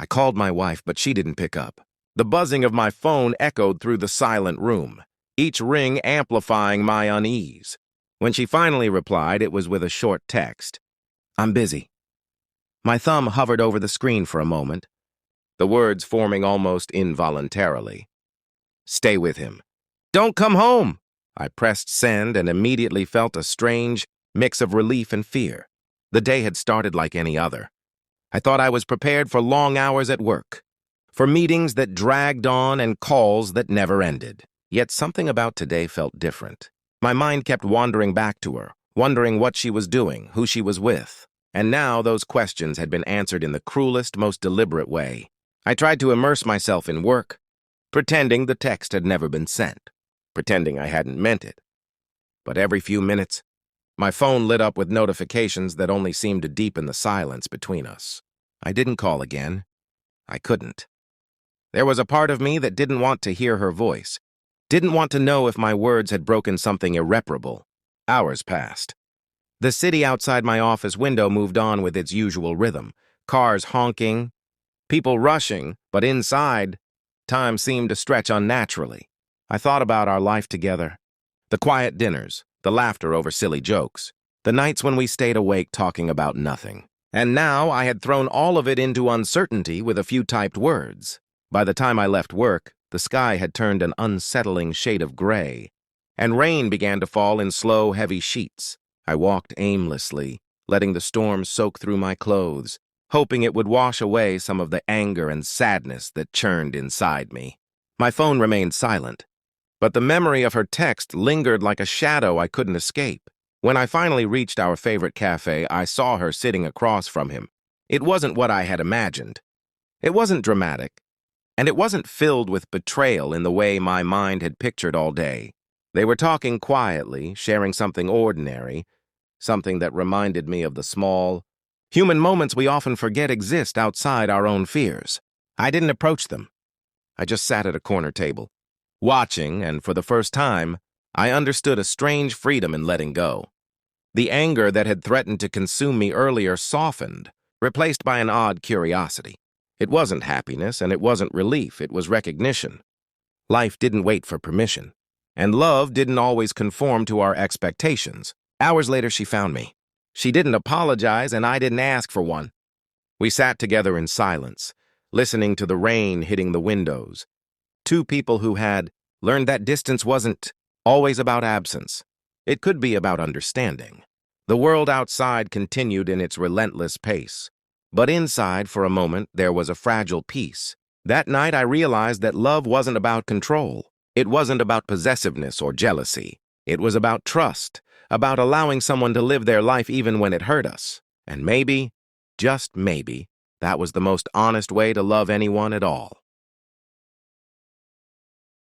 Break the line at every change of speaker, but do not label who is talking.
I called my wife, but she didn't pick up. The buzzing of my phone echoed through the silent room, each ring amplifying my unease. When she finally replied, it was with a short text. "I'm busy." My thumb hovered over the screen for a moment, the words forming almost involuntarily. "Stay with him. Don't come home!" I pressed send and immediately felt a strange mix of relief and fear. The day had started like any other. I thought I was prepared for long hours at work, for meetings that dragged on and calls that never ended. Yet something about today felt different. My mind kept wandering back to her, wondering what she was doing, who she was with. And now those questions had been answered in the cruelest, most deliberate way. I tried to immerse myself in work, pretending the text had never been sent, pretending I hadn't meant it. But every few minutes, my phone lit up with notifications that only seemed to deepen the silence between us. I didn't call again. I couldn't. There was a part of me that didn't want to hear her voice, didn't want to know if my words had broken something irreparable. Hours passed. The city outside my office window moved on with its usual rhythm, cars honking, people rushing, but inside, time seemed to stretch unnaturally. I thought about our life together, the quiet dinners, the laughter over silly jokes, the nights when we stayed awake talking about nothing. And now I had thrown all of it into uncertainty with a few typed words. By the time I left work, the sky had turned an unsettling shade of gray, and rain began to fall in slow, heavy sheets. I walked aimlessly, letting the storm soak through my clothes, hoping it would wash away some of the anger and sadness that churned inside me. My phone remained silent, but the memory of her text lingered like a shadow I couldn't escape. When I finally reached our favorite cafe, I saw her sitting across from him. It wasn't what I had imagined. It wasn't dramatic, and it wasn't filled with betrayal in the way my mind had pictured all day. They were talking quietly, sharing something ordinary, something that reminded me of the small, human moments we often forget exist outside our own fears. I didn't approach them. I just sat at a corner table, watching, and for the first time, I understood a strange freedom in letting go. The anger that had threatened to consume me earlier softened, replaced by an odd curiosity. It wasn't happiness, and it wasn't relief, it was recognition. Life didn't wait for permission, and love didn't always conform to our expectations. Hours later, she found me. She didn't apologize, and I didn't ask for one. We sat together in silence, listening to the rain hitting the windows. Two people who had learned that distance wasn't always about absence. It could be about understanding. The world outside continued in its relentless pace. But inside, for a moment, there was a fragile peace. That night, I realized that love wasn't about control. It wasn't about possessiveness or jealousy. It was about trust, about allowing someone to live their life even when it hurt us. And maybe, just maybe, that was the most honest way to love anyone at all.